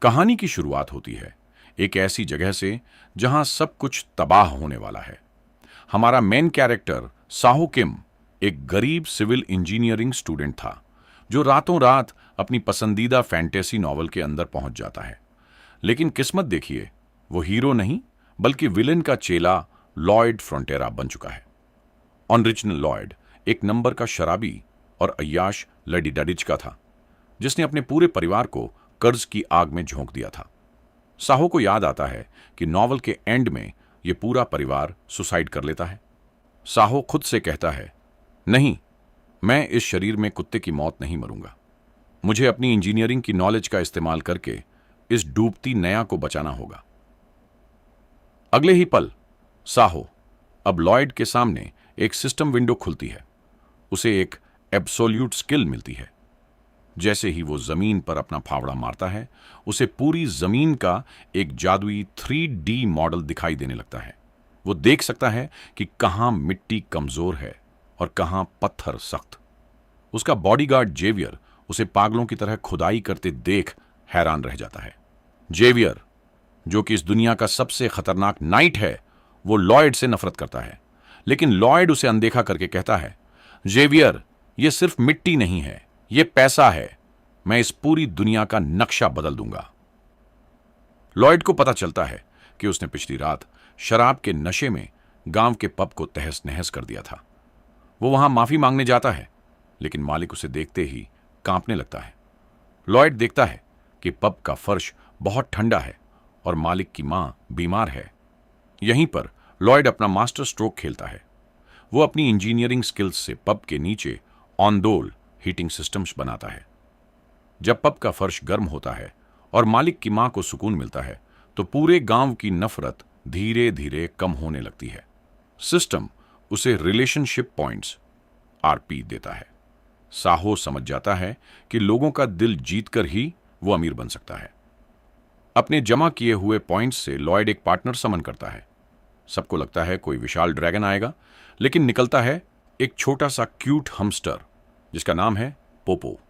कहानी की शुरुआत होती है एक ऐसी जगह से जहां सब कुछ तबाह होने वाला है। हमारा मेन कैरेक्टर साहो किम एक गरीब सिविल इंजीनियरिंग स्टूडेंट था जो रातों रात अपनी पसंदीदा फैंटेसी नॉवल के अंदर पहुंच जाता है। लेकिन किस्मत देखिए, वो हीरो नहीं बल्कि विलेन का चेला लॉयड फ्रंटेरा बन चुका है। ओरिजिनल लॉयड एक नंबर का शराबी और अय्याश लडी डडिच का था जिसने अपने पूरे परिवार को कर्ज की आग में झोंक दिया था। साहो को याद आता है कि नॉवल के एंड में यह पूरा परिवार सुसाइड कर लेता है। साहो खुद से कहता है, नहीं, मैं इस शरीर में कुत्ते की मौत नहीं मरूंगा। मुझे अपनी इंजीनियरिंग की नॉलेज का इस्तेमाल करके इस डूबती नया को बचाना होगा। अगले ही पल साहो अब लॉयड के सामने एक सिस्टम विंडो खुलती है। उसे एक एब्सोल्यूट स्किल मिलती है। जैसे ही वो जमीन पर अपना फावड़ा मारता है, उसे पूरी जमीन का एक जादुई 3D मॉडल दिखाई देने लगता है। वो देख सकता है कि कहां मिट्टी कमजोर है और कहां पत्थर सख्त। उसका बॉडीगार्ड जेवियर उसे पागलों की तरह खुदाई करते देख हैरान रह जाता है। जेवियर, जो कि इस दुनिया का सबसे खतरनाक नाइट है, वो लॉयड से नफरत करता है। लेकिन लॉयड उसे अनदेखा करके कहता है, जेवियर, ये सिर्फ मिट्टी नहीं है, ये पैसा है। मैं इस पूरी दुनिया का नक्शा बदल दूंगा। लॉयड को पता चलता है कि उसने पिछली रात शराब के नशे में गांव के पब को तहस नहस कर दिया था। वो वहां माफी मांगने जाता है, लेकिन मालिक उसे देखते ही कांपने लगता है। लॉयड देखता है कि पब का फर्श बहुत ठंडा है और मालिक की मां बीमार है। यहीं पर लॉयड अपना मास्टर स्ट्रोक खेलता है। वो अपनी इंजीनियरिंग स्किल्स से पब के नीचे ऑन-डोल हीटिंग सिस्टम्स बनाता है। जब पब का फर्श गर्म होता है और मालिक की मां को सुकून मिलता है, तो पूरे गांव की नफरत धीरे धीरे कम होने लगती है। सिस्टम उसे रिलेशनशिप पॉइंट्स RP देता है। साहो समझ जाता है कि लोगों का दिल जीतकर ही वो अमीर बन सकता है। अपने जमा किए हुए पॉइंट्स से लॉयड एक पार्टनर समन करता है। सबको लगता है कोई विशाल ड्रैगन आएगा, लेकिन निकलता है एक छोटा सा क्यूट हमस्टर जिसका नाम है पोपो।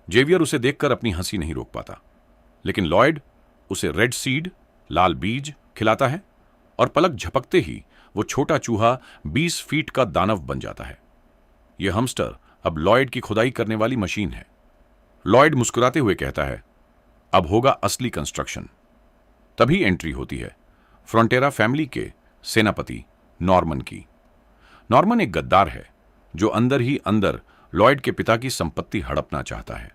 जेवियर उसे देखकर अपनी हंसी नहीं रोक पाता, लेकिन लॉयड उसे रेड सीड, लाल बीज खिलाता है और पलक झपकते ही वो छोटा चूहा 20 फीट का दानव बन जाता है। यह हमस्टर अब लॉयड की खुदाई करने वाली मशीन है। लॉयड मुस्कुराते हुए कहता है, अब होगा असली कंस्ट्रक्शन। तभी एंट्री होती है फ्रंटेरा फैमिली के सेनापति नॉर्मन की। नॉर्मन एक गद्दार है जो अंदर ही अंदर लॉयड के पिता की संपत्ति हड़पना चाहता है।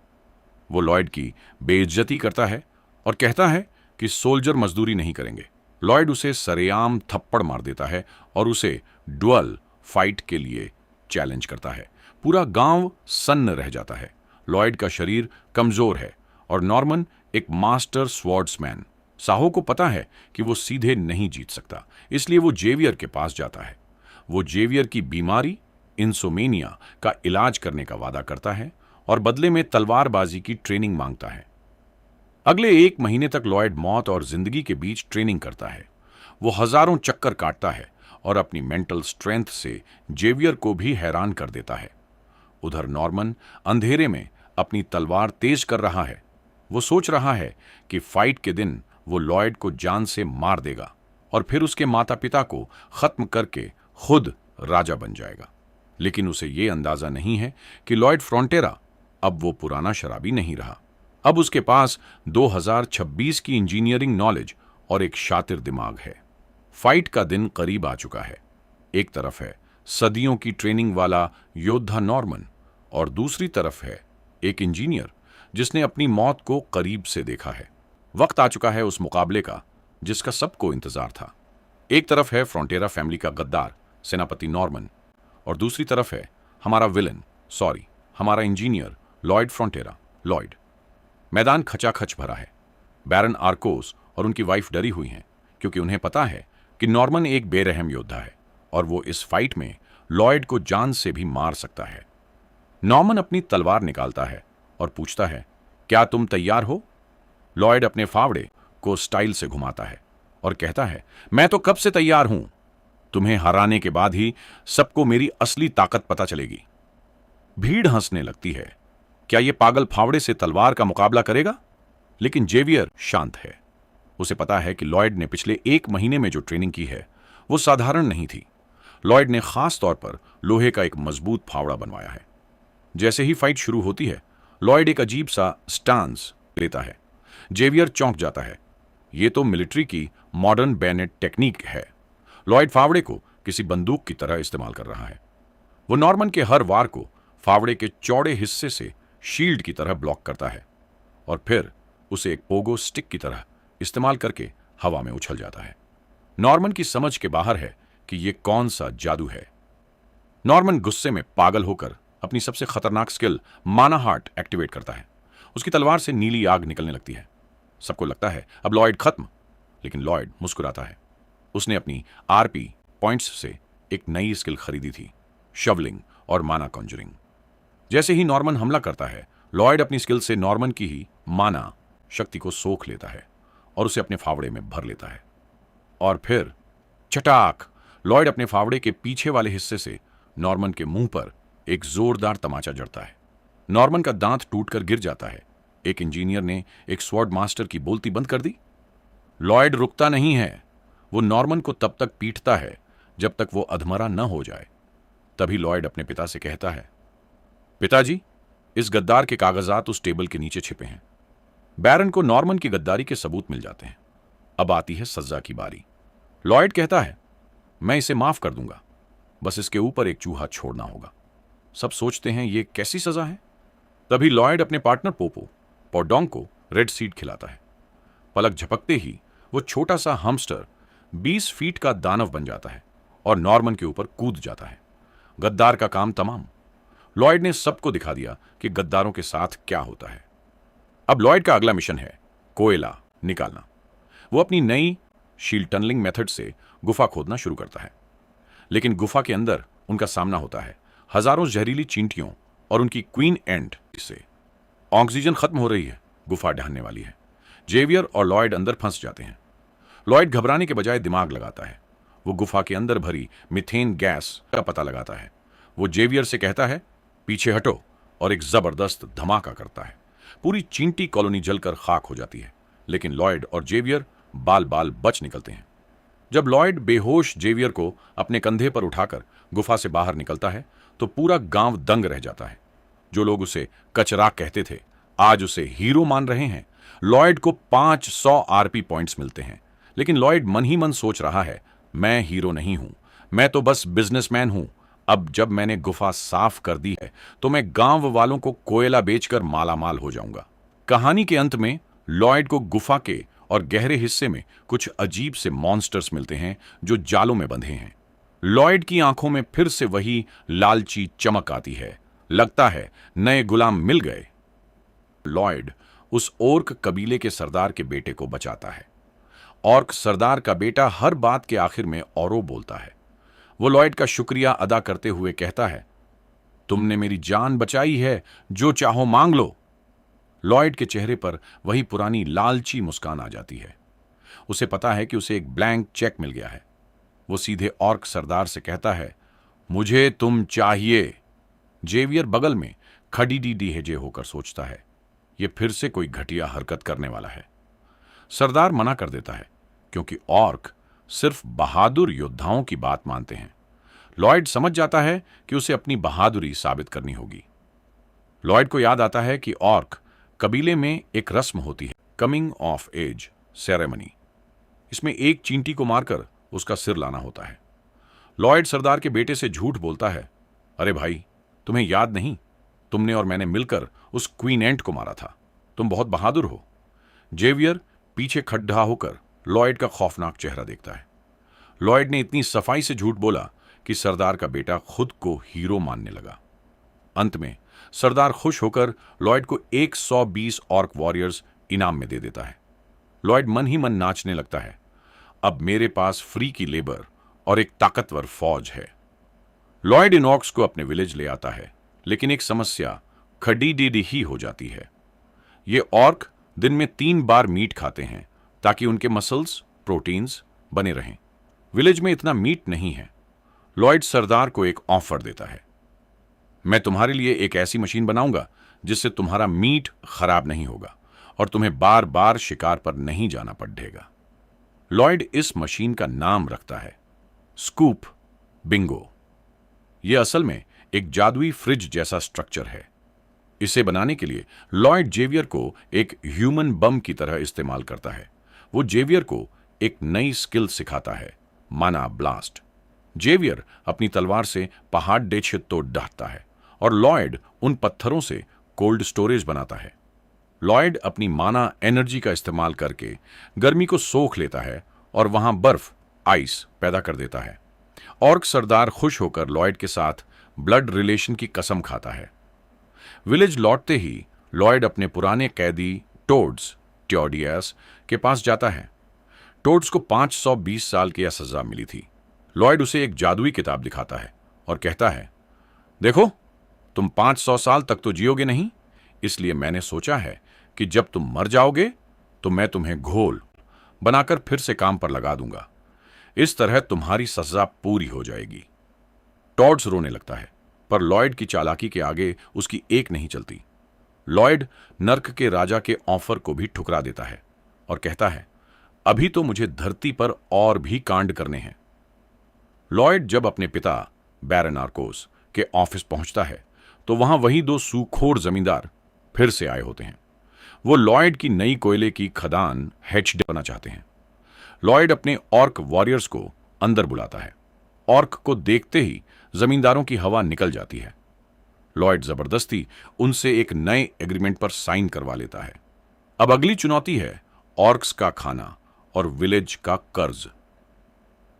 वो लॉयड की बेइज्जती करता है और कहता है कि सोल्जर मजदूरी नहीं करेंगे। लॉयड उसे सरेआम थप्पड़ मार देता है और उसे डुअल फाइट के लिए चैलेंज करता है। पूरा गांव सन्न रह जाता है। लॉयड का शरीर कमजोर है और नॉर्मन एक मास्टर स्वॉर्ड्समैन। साहो को पता है कि वो सीधे नहीं जीत सकता, इसलिए वो जेवियर के पास जाता है। वो जेवियर की बीमारी इंसोमेनिया का इलाज करने का वादा करता है और बदले में तलवारबाजी की ट्रेनिंग मांगता है। अगले 1 महीने तक लॉयड मौत और जिंदगी के बीच ट्रेनिंग करता है। वो हजारों चक्कर काटता है और अपनी मेंटल स्ट्रेंथ से जेवियर को भी हैरान कर देता है। उधर नॉर्मन अंधेरे में अपनी तलवार तेज कर रहा है। वो सोच रहा है कि फाइट के दिन वो लॉयड को जान से मार देगा और फिर उसके माता पिता को खत्म करके खुद राजा बन जाएगा। लेकिन उसे यह अंदाजा नहीं है कि लॉयड फ्रंटेरा अब वो पुराना शराबी नहीं रहा। अब उसके पास 2026 की इंजीनियरिंग नॉलेज और एक शातिर दिमाग है। फाइट का दिन करीब आ चुका है। एक तरफ है सदियों की ट्रेनिंग वाला योद्धा नॉर्मन और दूसरी तरफ है एक इंजीनियर जिसने अपनी मौत को करीब से देखा है। वक्त आ चुका है उस मुकाबले का जिसका सबको इंतजार था। एक तरफ है फ्रंटेरा फैमिली का गद्दार सेनापति नॉर्मन और दूसरी तरफ है हमारा इंजीनियर लॉयड फ्रंटेरा, लॉयड। मैदान खचाखच भरा है। बैरन आर्कोस और उनकी वाइफ डरी हुई हैं क्योंकि उन्हें पता है कि नॉर्मन एक बेरहम योद्धा है और वो इस फाइट में लॉयड को जान से भी मार सकता है। नॉर्मन अपनी तलवार निकालता है और पूछता है, क्या तुम तैयार हो? लॉयड अपने फावड़े को स्टाइल से घुमाता है और कहता है, मैं तो कब से तैयार हूं। तुम्हें हराने के बाद ही सबको मेरी असली ताकत पता चलेगी। भीड़ हंसने लगती है। क्या ये पागल फावड़े से तलवार का मुकाबला करेगा? लेकिन जेवियर शांत है। उसे पता है कि लॉयड ने पिछले 1 महीने में जो ट्रेनिंग की है वो साधारण नहीं थी। लॉयड ने खास तौर पर लोहे का एक मजबूत फावड़ा बनवाया है। जैसे ही फाइट शुरू होती है, लॉयड एक अजीब सा स्टांस लेता है। जेवियर चौंक जाता है। ये तो मिलिट्री की मॉडर्न बैनेट टेक्निक है। लॉयड फावड़े को किसी बंदूक की तरह इस्तेमाल कर रहा है। वो नॉर्मन के हर वार को फावड़े के चौड़े हिस्से से शील्ड की तरह ब्लॉक करता है और फिर उसे एक पोगो स्टिक की तरह इस्तेमाल करके हवा में उछल जाता है। नॉर्मन की समझ के बाहर है कि यह कौन सा जादू है। नॉर्मन गुस्से में पागल होकर अपनी सबसे खतरनाक स्किल माना हार्ट एक्टिवेट करता है। उसकी तलवार से नीली आग निकलने लगती है। सबको लगता है अब लॉयड खत्म, लेकिन लॉयड मुस्कुराता है। उसने अपनी आरपी पॉइंट्स से एक नई स्किल खरीदी थी, शवलिंग और माना कॉन्जरिंग। जैसे ही नॉर्मन हमला करता है, लॉयड अपनी स्किल से नॉर्मन की ही माना शक्ति को सोख लेता है और उसे अपने फावड़े में भर लेता है। और फिर चटाक, लॉयड अपने फावड़े के पीछे वाले हिस्से से नॉर्मन के मुंह पर एक जोरदार तमाचा जड़ता है। नॉर्मन का दांत टूटकर गिर जाता है। एक इंजीनियर ने एक स्वॉर्ड मास्टर की बोलती बंद कर दी। लॉयड रुकता नहीं है। वो नॉर्मन को तब तक पीटता है जब तक वो अधमरा न हो जाए। तभी लॉयड अपने पिता से कहता है, पिताजी, इस गद्दार के कागजात उस टेबल के नीचे छिपे हैं। बैरन को नॉर्मन की गद्दारी के सबूत मिल जाते हैं। अब आती है सजा की बारी। लॉयड कहता है, मैं इसे माफ कर दूंगा, बस इसके ऊपर एक चूहा छोड़ना होगा। सब सोचते हैं ये कैसी सजा है। तभी लॉयड अपने पार्टनर पोपो पॉडोंग को रेड सीड खिलाता है। पलक झपकते ही वो छोटा सा हमस्टर 20 फीट का दानव बन जाता है और नॉर्मन के ऊपर कूद जाता है। गद्दार का काम तमाम। लॉयड ने सबको दिखा दिया कि गद्दारों के साथ क्या होता है। अब लॉयड का अगला मिशन है कोयला निकालना। वो अपनी नई शील्ड टनलिंग मेथड से गुफा खोदना शुरू करता है, लेकिन गुफा के अंदर उनका सामना होता है हजारों जहरीली चींटियों और उनकी क्वीन एंट से। ऑक्सीजन खत्म हो रही है, गुफा ढहने वाली है। जेवियर और लॉयड अंदर फंस जाते हैं। लॉयड घबराने के बजाय दिमाग लगाता है। वो गुफा के अंदर भरी मीथेन गैस का पता लगाता है। वो जेवियर से कहता है, पीछे हटो, और एक जबरदस्त धमाका करता है। पूरी चींटी कॉलोनी जलकर खाक हो जाती है, लेकिन लॉयड और जेवियर बाल बाल बच निकलते हैं। जब लॉयड बेहोश जेवियर को अपने कंधे पर उठाकर गुफा से बाहर निकलता है तो पूरा गांव दंग रह जाता है। जो लोग उसे कचरा कहते थे आज उसे हीरो मान रहे हैं। लॉयड को 500 आरपी पॉइंट्स मिलते हैं, लेकिन लॉयड मन ही मन सोच रहा है, मैं हीरो नहीं हूं, मैं तो बस बिजनेसमैन हूं। अब जब मैंने गुफा साफ कर दी है तो मैं गांव वालों को कोयला बेचकर मालामाल हो जाऊंगा। कहानी के अंत में लॉयड को गुफा के और गहरे हिस्से में कुछ अजीब से मॉन्स्टर्स मिलते हैं जो जालों में बंधे हैं। लॉयड की आंखों में फिर से वही लालची चमक आती है। लगता है नए गुलाम मिल गए। लॉयड उस ओर्क कबीले के सरदार के बेटे को बचाता है। ऑर्क सरदार का बेटा हर बात के आखिर में औरो बोलता है। वो लॉयड का शुक्रिया अदा करते हुए कहता है, तुमने मेरी जान बचाई है, जो चाहो मांग लो। लॉयड के चेहरे पर वही पुरानी लालची मुस्कान आ जाती है। उसे पता है कि उसे एक ब्लैंक चेक मिल गया है। वो सीधे ऑर्क सरदार से कहता है, मुझे तुम चाहिए। जेवियर बगल में खड़ी हेजे होकर सोचता है, ये फिर से कोई घटिया हरकत करने वाला है। सरदार मना कर देता है क्योंकि ऑर्क सिर्फ बहादुर योद्धाओं की बात मानते हैं। लॉयड समझ जाता है कि उसे अपनी बहादुरी साबित करनी होगी। लॉयड को याद आता है कि ऑर्क कबीले में एक रस्म होती है, कमिंग ऑफ एज सेरेमनी। इसमें एक चींटी को मारकर उसका सिर लाना होता है। लॉयड सरदार के बेटे से झूठ बोलता है, अरे भाई, तुम्हें याद नहीं, तुमने और मैंने मिलकर उस क्वीन एंट को मारा था, तुम बहुत बहादुर हो। जेवियर पीछे खड्डा होकर लॉयड का खौफनाक चेहरा देखता है। लॉयड ने इतनी सफाई से झूठ बोला कि सरदार का बेटा खुद को हीरो मानने लगा। अंत में सरदार खुश होकर लॉयड को 120 ऑर्क वॉरियर्स इनाम में दे देता है। लॉयड मन ही मन नाचने लगता है, अब मेरे पास फ्री की लेबर और एक ताकतवर फौज है। लॉयड इन ऑर्क्स को अपने विलेज ले आता है, लेकिन एक समस्या खड़ी ही हो जाती है। ये ऑर्क दिन में 3 बार मीट खाते हैं ताकि उनके मसल्स, प्रोटीन्स बने रहें। विलेज में इतना मीट नहीं है। लॉयड सरदार को एक ऑफर देता है, मैं तुम्हारे लिए एक ऐसी मशीन बनाऊंगा जिससे तुम्हारा मीट खराब नहीं होगा और तुम्हें बार बार शिकार पर नहीं जाना पड़ेगा। लॉयड इस मशीन का नाम रखता है स्कूप बिंगो। यह असल में एक जादुई फ्रिज जैसा स्ट्रक्चर है। इसे बनाने के लिए लॉयड जेवियर को एक ह्यूमन बम की तरह इस्तेमाल करता है। वो जेवियर को एक नई स्किल सिखाता है, माना ब्लास्ट। जेवियर अपनी तलवार से पहाड़ डेछे तोड़ डालता है और लॉयड उन पत्थरों से कोल्ड स्टोरेज बनाता है। लॉयड अपनी माना एनर्जी का इस्तेमाल करके गर्मी को सोख लेता है और वहां बर्फ, आइस पैदा कर देता है। ऑर्क सरदार खुश होकर लॉयड के साथ ब्लड रिलेशन की कसम खाता है। विलेज लौटते ही लॉयड अपने पुराने कैदी टोड्स ट्योडियस के पास जाता है। टोड्स को 520 साल की यह सजा मिली थी। लॉयड उसे एक जादुई किताब दिखाता है और कहता है, देखो, तुम 500 साल तक तो जियोगे नहीं, इसलिए मैंने सोचा है कि जब तुम मर जाओगे तो मैं तुम्हें घोल बनाकर फिर से काम पर लगा दूंगा। इस तरह तुम्हारी सजा पूरी हो जाएगी। टॉड्स रोने लगता है, पर लॉयड की चालाकी के आगे उसकी एक नहीं चलती। लॉयड नर्क के राजा के ऑफर को भी ठुकरा देता है और कहता है, अभी तो मुझे धरती पर और भी कांड करने हैं। लॉयड जब अपने पिता बैरन आर्कोस के ऑफिस पहुंचता है तो वहां वही दो सूखोर जमींदार फिर से आए होते हैं। वो लॉयड की नई कोयले की खदान हैच करना चाहते हैं। लॉयड अपने ऑर्क वॉरियर्स को अंदर बुलाता है। ऑर्क को देखते ही जमींदारों की हवा निकल जाती है। लॉयड जबरदस्ती उनसे एक नए एग्रीमेंट पर साइन करवा लेता है। अब अगली चुनौती है ऑर्क्स का खाना और विलेज का कर्ज।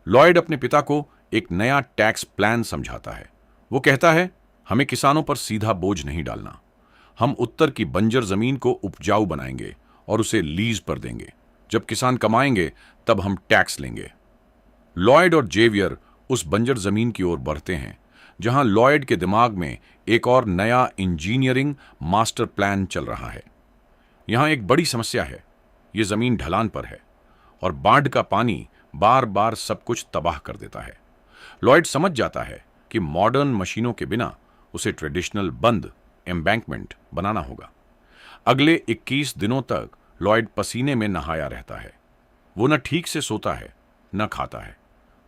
लॉयड अपने पिता को एक नया टैक्स प्लान समझाता है। वो कहता है, हमें किसानों पर सीधा बोझ नहीं डालना। हम उत्तर की बंजर जमीन को उपजाऊ बनाएंगे और उसे लीज पर देंगे। जब किसान कमाएंगे तब हम टैक्स लेंगे। लॉयड और जेवियर उस बंजर जमीन की ओर बढ़ते हैं, जहां लॉयड के दिमाग में एक और नया इंजीनियरिंग मास्टर प्लान चल रहा है। यहां एक बड़ी समस्या है। यह जमीन ढलान पर है और बाढ़ का पानी बार बार सब कुछ तबाह कर देता है। लॉयड समझ जाता है कि मॉडर्न मशीनों के बिना उसे ट्रेडिशनल बंद एम्बैंकमेंट बनाना होगा। अगले 21 दिनों तक लॉयड पसीने में नहाया रहता है। वो न ठीक से सोता है न खाता है।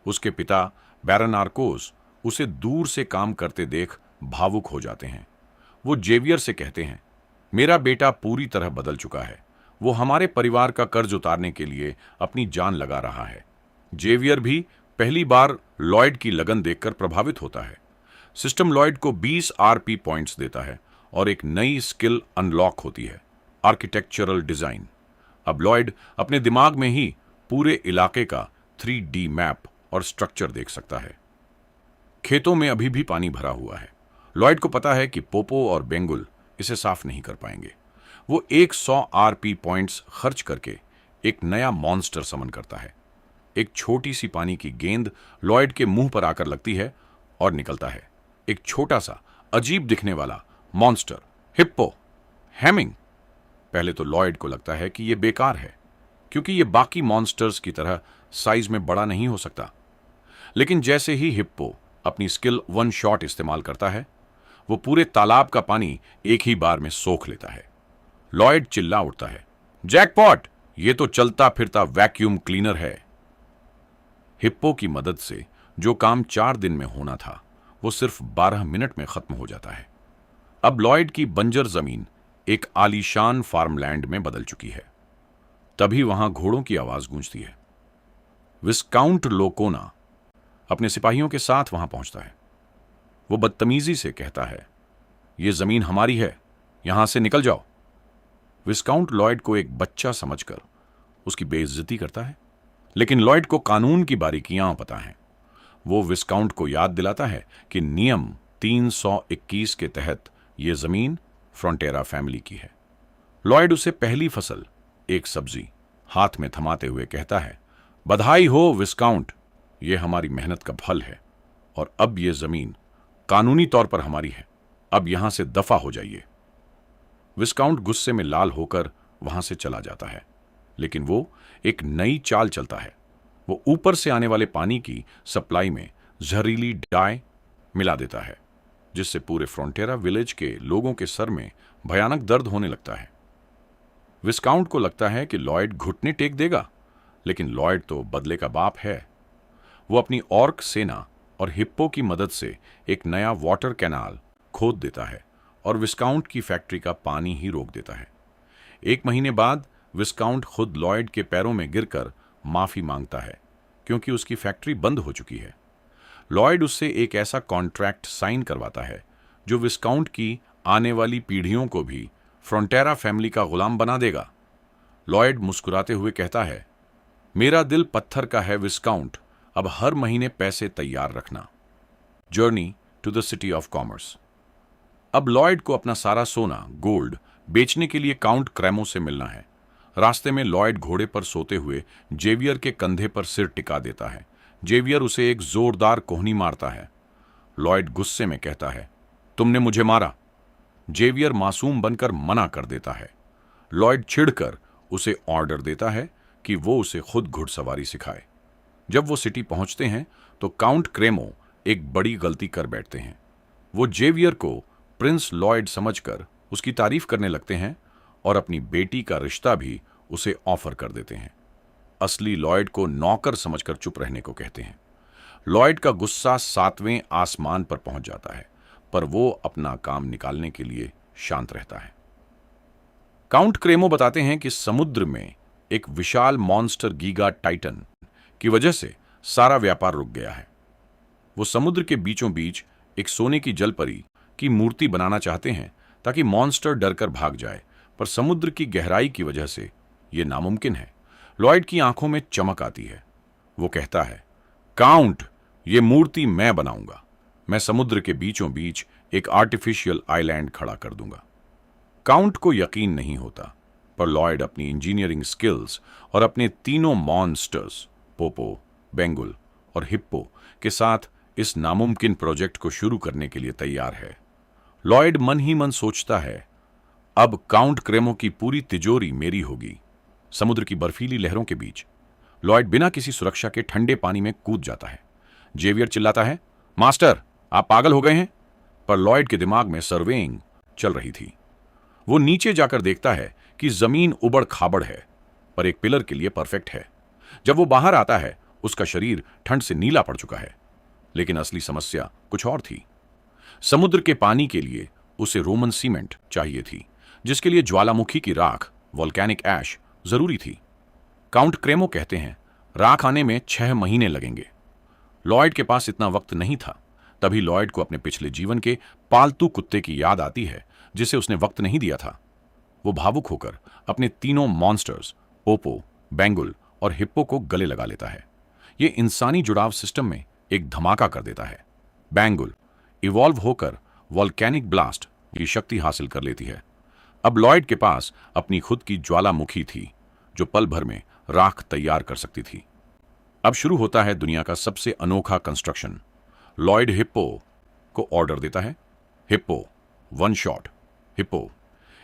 उसके पिता बैरन आर्कोस उसे दूर से काम करते देख भावुक हो जाते हैं। वो जेवियर से कहते हैं, मेरा बेटा पूरी तरह बदल चुका है। वो हमारे परिवार का कर्ज उतारने के लिए अपनी जान लगा रहा है। जेवियर भी पहली बार लॉयड की लगन देखकर प्रभावित होता है। सिस्टम लॉयड को 20 आरपी पॉइंट्स देता है और एक नई स्किल अनलॉक होती है, आर्किटेक्चरल डिजाइन। अब लॉयड अपने दिमाग में ही पूरे इलाके का 3D मैप और स्ट्रक्चर देख सकता है। खेतों में अभी भी पानी भरा हुआ है। लॉयड को पता है कि पोपो और बेंगुल इसे साफ नहीं कर पाएंगे। वो 100 आरपी पॉइंट्स खर्च करके एक नया मॉन्स्टर समन करता है। एक छोटी सी पानी की गेंद लॉयड के मुंह पर आकर लगती है और निकलता है एक छोटा सा अजीब दिखने वाला मॉन्स्टर, हिप्पो हैमिंग। पहले तो लॉयड को लगता है कि यह बेकार है, क्योंकि यह बाकी मॉन्स्टर्स की तरह साइज में बड़ा नहीं हो सकता। लेकिन जैसे ही हिप्पो अपनी स्किल वन शॉट इस्तेमाल करता है, वो पूरे तालाब का पानी एक ही बार में सोख लेता है। लॉयड चिल्ला उठता है, जैकपॉट! ये तो चलता फिरता वैक्यूम क्लीनर है। हिप्पो की मदद से जो काम 4 दिन में होना था, वो सिर्फ 12 मिनट में खत्म हो जाता है। अब लॉयड की बंजर जमीन एक आलीशान फार्मलैंड में बदल चुकी है। तभी वहां घोड़ों की आवाज गूंजती है। विस्काउंट लोकोना अपने सिपाहियों के साथ वहां पहुंचता है। वो बदतमीजी से कहता है, यह जमीन हमारी है, यहां से निकल जाओ। विस्काउंट लॉयड को एक बच्चा समझकर उसकी बेइज्जती करता है, लेकिन लॉयड को कानून की बारीकियां पता हैं। वो विस्काउंट को याद दिलाता है कि नियम 321 के तहत यह जमीन फ्रंटेरा फैमिली की है। लॉयड उसे पहली फसल, एक सब्जी, हाथ में थमाते हुए कहता है, बधाई हो विस्काउंट, यह हमारी मेहनत का फल है और अब यह जमीन कानूनी तौर पर हमारी है। अब यहां से दफा हो जाइए। विस्काउंट गुस्से में लाल होकर वहां से चला जाता है, लेकिन वो एक नई चाल चलता है। वो ऊपर से आने वाले पानी की सप्लाई में जहरीली डाई मिला देता है, जिससे पूरे फ्रंटेरा विलेज के लोगों के सर में भयानक दर्द होने लगता है। विस्काउंट को लगता है कि लॉयड घुटने टेक देगा, लेकिन लॉयड तो बदले का बाप है। वो अपनी ऑर्क सेना और हिप्पो की मदद से एक नया वाटर कैनाल खोद देता है और विस्काउंट की फैक्ट्री का पानी ही रोक देता है। 1 महीने बाद विस्काउंट खुद लॉयड के पैरों में गिरकर माफी मांगता है, क्योंकि उसकी फैक्ट्री बंद हो चुकी है। लॉयड उससे एक ऐसा कॉन्ट्रैक्ट साइन करवाता है जो विस्काउंट की आने वाली पीढ़ियों को भी फ्रंटेरा फैमिली का गुलाम बना देगा। लॉयड मुस्कुराते हुए कहता है, मेरा दिल पत्थर का है विस्काउंट, अब हर महीने पैसे तैयार रखना। Journey to the city of commerce. अब लॉयड को अपना सारा सोना, गोल्ड बेचने के लिए काउंट क्रैमो से मिलना है। रास्ते में लॉयड घोड़े पर सोते हुए जेवियर के कंधे पर सिर टिका देता है। जेवियर उसे एक जोरदार कोहनी मारता है। लॉयड गुस्से में कहता है, तुमने मुझे मारा। जेवियर मासूम बनकर मना कर देता है। लॉयड चिढ़कर उसे ऑर्डर देता है कि वो उसे खुद घुड़सवारी सिखाए। जब वो सिटी पहुंचते हैं तो काउंट क्रेमो एक बड़ी गलती कर बैठते हैं। वो जेवियर को प्रिंस लॉयड समझकर उसकी तारीफ करने लगते हैं और अपनी बेटी का रिश्ता भी उसे ऑफर कर देते हैं। असली लॉयड को नौकर समझकर चुप रहने को कहते हैं। लॉयड का गुस्सा 7वें आसमान पर पहुंच जाता है, पर वो अपना काम निकालने के लिए शांत रहता है। काउंट क्रेमो बताते हैं कि समुद्र में एक विशाल मॉन्स्टर गीगा टाइटन की वजह से सारा व्यापार रुक गया है। वो समुद्र के बीचों बीच एक सोने की जलपरी की मूर्ति बनाना चाहते हैं ताकि मॉन्स्टर डरकर भाग जाए, पर समुद्र की गहराई की वजह से यह नामुमकिन है। लॉयड की आंखों में चमक आती है। वो कहता है, काउंट, ये मूर्ति मैं बनाऊंगा। मैं समुद्र के बीचों बीच एक आर्टिफिशियल आइलैंड खड़ा कर दूंगा। काउंट को यकीन नहीं होता, पर लॉयड अपनी इंजीनियरिंग स्किल्स और अपने तीनों मॉन्स्टर्स पोपो, बेंगुल और हिप्पो के साथ इस नामुमकिन प्रोजेक्ट को शुरू करने के लिए तैयार है। लॉयड मन ही मन सोचता है, अब काउंट क्रेमो की पूरी तिजोरी मेरी होगी। समुद्र की बर्फीली लहरों के बीच लॉयड बिना किसी सुरक्षा के ठंडे पानी में कूद जाता है। जेवियर चिल्लाता है, मास्टर, आप पागल हो गए हैं? पर लॉयड के दिमाग में सर्वेइंग चल रही थी। वो नीचे जाकर देखता है कि जमीन उबड़ खाबड़ है, पर एक पिलर के लिए परफेक्ट है। जब वो बाहर आता है, उसका शरीर ठंड से नीला पड़ चुका है, लेकिन असली समस्या कुछ और थी। समुद्र के पानी के लिए उसे रोमन सीमेंट चाहिए थी, जिसके लिए ज्वालामुखी की राख, वोल्केनिक ऐश, जरूरी थी। काउंट क्रेमो कहते हैं, राख आने में 6 महीने लगेंगे। लॉयड के पास इतना वक्त नहीं था। तभी लॉयड को अपने पिछले जीवन के पालतू कुत्ते की याद आती है, जिसे उसने वक्त नहीं दिया था। वो भावुक होकर अपने तीनों मॉन्स्टर्स पोपो, बेंगुल और हिप्पो को गले लगा लेता है। ये इंसानी जुड़ाव सिस्टम में एक धमाका कर देता है। बेंगुल इवॉल्व होकर वॉल्केनिक ब्लास्ट की शक्ति हासिल कर लेती है। अब लॉयड के पास अपनी खुद की ज्वालामुखी थी, जो पल भर में राख तैयार कर सकती थी। अब शुरू होता है दुनिया का सबसे अनोखा कंस्ट्रक्शन। लॉयड हिप्पो को ऑर्डर देता है। Hippo, one shot. हिप्पो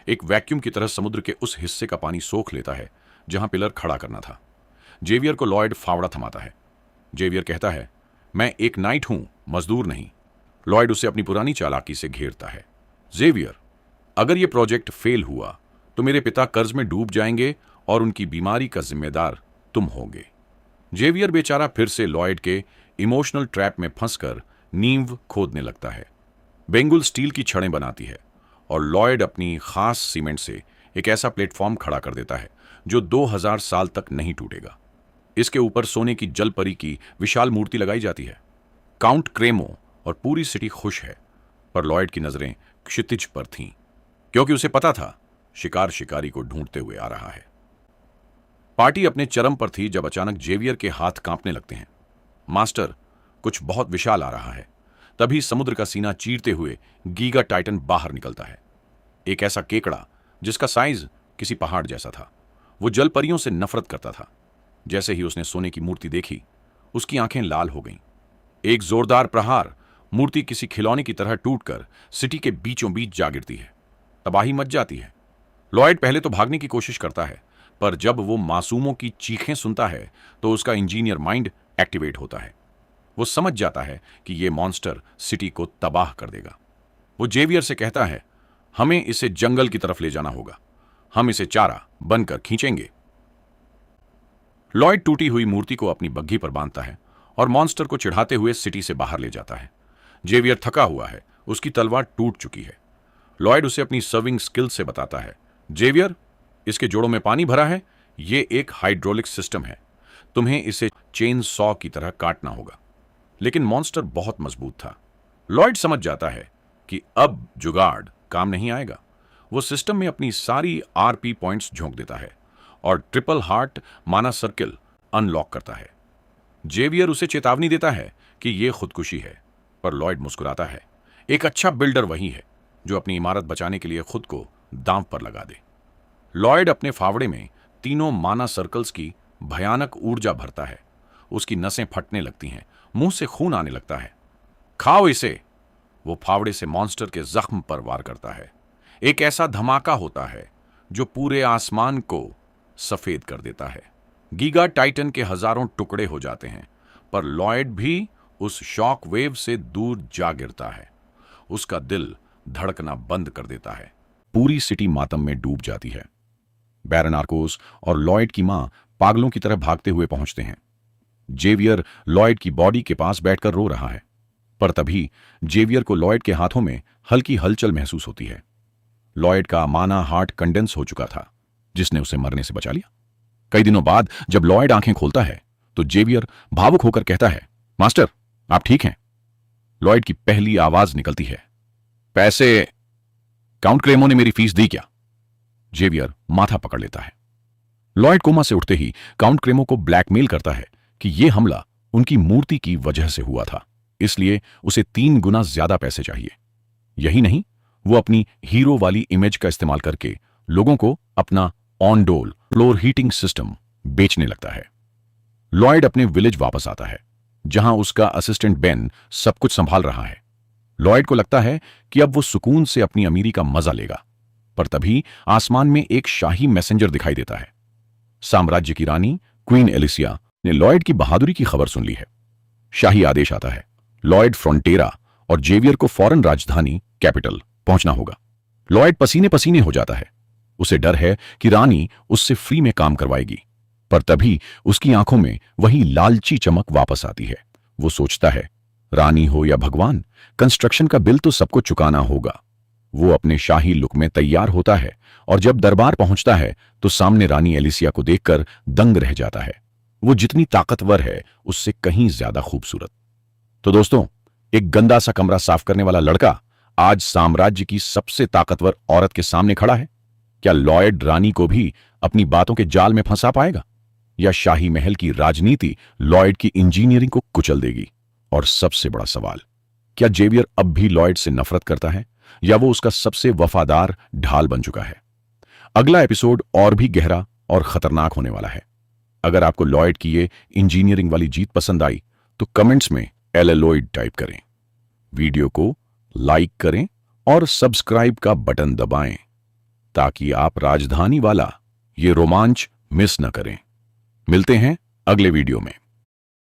एक वैक्यूम की तरह समुद्र के उस हिस्से का पानी सोख लेता है जहां पिलर खड़ा करना था। जेवियर को लॉयड फावड़ा थमाता है। जेवियर कहता है, मैं एक नाइट हूं, मजदूर नहीं। लॉयड उसे अपनी पुरानी चालाकी से घेरता है। जेवियर, अगर यह प्रोजेक्ट फेल हुआ तो मेरे पिता कर्ज में डूब जाएंगे और उनकी बीमारी का जिम्मेदार तुम होगे। जेवियर बेचारा फिर से लॉयड के इमोशनल ट्रैप में फंसकर नींव खोदने लगता है। बेंगुल स्टील की छड़ें बनाती है और लॉयड अपनी खास सीमेंट से एक ऐसा प्लेटफॉर्म खड़ा कर देता है जो 2000 साल तक नहीं टूटेगा। इसके ऊपर सोने की जलपरी की विशाल मूर्ति लगाई जाती है। काउंट क्रेमो और पूरी सिटी खुश है, पर लॉयड की नजरें क्षितिज पर थीं, क्योंकि उसे पता था शिकार शिकारी को ढूंढते हुए आ रहा है। पार्टी अपने चरम पर थी जब अचानक जेवियर के हाथ कांपने लगते हैं। मास्टर, कुछ बहुत विशाल आ रहा है। तभी समुद्र का सीना चीरते हुए गीगा टाइटन बाहर निकलता है। एक ऐसा केकड़ा जिसका साइज किसी पहाड़ जैसा था। वो जलपरियों से नफरत करता था। जैसे ही उसने सोने की मूर्ति देखी, उसकी आंखें लाल हो गईं। एक जोरदार प्रहार, मूर्ति किसी खिलौने की तरह टूटकर सिटी के बीचों बीच जा गिरती है। तबाही मच जाती है। लॉयड पहले तो भागने की कोशिश करता है, पर जब वो मासूमों की चीखें सुनता है तो उसका इंजीनियर माइंड एक्टिवेट होता है। वो समझ जाता है कि ये मॉन्स्टर सिटी को तबाह कर देगा। वो जेवियर से कहता है, हमें इसे जंगल की तरफ ले जाना होगा। हम इसे चारा बनकर खींचेंगे। लॉयड टूटी हुई मूर्ति को अपनी बग्घी पर बांधता है और मॉन्स्टर को चिढ़ाते हुए सिटी से बाहर ले जाता है। जेवियर थका हुआ है, उसकी तलवार टूट चुकी है। लॉयड उसे अपनी सर्विंग स्किल से बताता है, जेवियर, इसके जोड़ों में पानी भरा है, ये एक हाइड्रोलिक सिस्टम है, तुम्हें इसे चेन सॉ की तरह काटना होगा। लेकिन मॉन्स्टर बहुत मजबूत था। लॉयड समझ जाता है कि अब जुगाड़ काम नहीं आएगा। वो सिस्टम में अपनी सारी आरपी पॉइंट्स झोंक देता है और ट्रिपल हार्ट माना सर्किल अनलॉक करता है। जेवियर उसे चेतावनी देता है कि यह खुदकुशी है, पर लॉयड मुस्कुराता है। एक अच्छा बिल्डर वही है जो अपनी इमारत बचाने के लिए खुद को दांव पर लगा दे। लॉयड अपने फावड़े में तीनों माना सर्कल्स की भयानक ऊर्जा भरता है। उसकी नसें फटने लगती हैं, मुंह से खून आने लगता है। खाओ इसे, वो फावड़े से मॉन्स्टर के जख्म पर वार करता है। एक ऐसा धमाका होता है जो पूरे आसमान को सफेद कर देता है। गीगा टाइटन के हजारों टुकड़े हो जाते हैं, पर लॉयड भी उस शॉक वेव से दूर जा गिरता है। उसका दिल धड़कना बंद कर देता है। पूरी सिटी मातम में डूब जाती है। बैरन आर्कोस और लॉयड की मां पागलों की तरह भागते हुए पहुंचते हैं। जेवियर लॉयड की बॉडी के पास बैठकर रो रहा है, पर तभी जेवियर को लॉयड के हाथों में हल्की हलचल महसूस होती है। लॉयड का माना हार्ट कंडेंस हो चुका था, जिसने उसे मरने से बचा लिया। कई दिनों बाद जब लॉयड आंखें खोलता है तो जेवियर भावुक होकर कहता है, मास्टर, आप ठीक हैं? लॉयड की पहली आवाज निकलती है, पैसे काउंट क्रेमो ने मेरी फीस दी क्या? जेवियर माथा पकड़ लेता है। लॉयड कोमा से उठते ही काउंट क्रेमो को ब्लैकमेल करता है कि यह हमला उनकी मूर्ति की वजह से हुआ था, इसलिए उसे 3 गुना ज्यादा पैसे चाहिए। यही नहीं, वो अपनी हीरो वाली इमेज का इस्तेमाल करके लोगों को अपना ऑन डोल फ्लोर हीटिंग सिस्टम बेचने लगता है। लॉयड अपने विलेज वापस आता है, जहां उसका असिस्टेंट बेन सब कुछ संभाल रहा है। लॉयड को लगता है कि अब वो सुकून से अपनी अमीरी का मजा लेगा, पर तभी आसमान में एक शाही मैसेंजर दिखाई देता है। साम्राज्य की रानी क्वीन एलिसिया ने लॉयड की बहादुरी की खबर सुन ली है। शाही आदेश आता है, लॉयड फ्रंटेरा और जेवियर को फौरन राजधानी कैपिटल पहुंचना होगा। लॉयड पसीने पसीने हो जाता है। उसे डर है कि रानी उससे फ्री में काम करवाएगी, पर तभी उसकी आंखों में वही लालची चमक वापस आती है। वो सोचता है, रानी हो या भगवान, कंस्ट्रक्शन का बिल तो सबको चुकाना होगा। वो अपने शाही लुक में तैयार होता है और जब दरबार पहुंचता है तो सामने रानी एलिसिया को देखकर दंग रह जाता है। वो जितनी ताकतवर है उससे कहीं ज्यादा खूबसूरत। तो दोस्तों, एक गंदा सा कमरा साफ करने वाला लड़का आज साम्राज्य की सबसे ताकतवर औरत के सामने खड़ा है। क्या लॉयड रानी को भी अपनी बातों के जाल में फंसा पाएगा, या शाही महल की राजनीति लॉयड की इंजीनियरिंग को कुचल देगी? और सबसे बड़ा सवाल, क्या जेवियर अब भी लॉयड से नफरत करता है, या वो उसका सबसे वफादार ढाल बन चुका है? अगला एपिसोड और भी गहरा और खतरनाक होने वाला है। अगर आपको लॉयड की ये इंजीनियरिंग वाली जीत पसंद आई तो कमेंट्स में एललॉयड टाइप करें, वीडियो को लाइक करें और सब्सक्राइब का बटन दबाएं ताकि आप राजधानी वाला ये रोमांच मिस न करें। मिलते हैं अगले वीडियो में।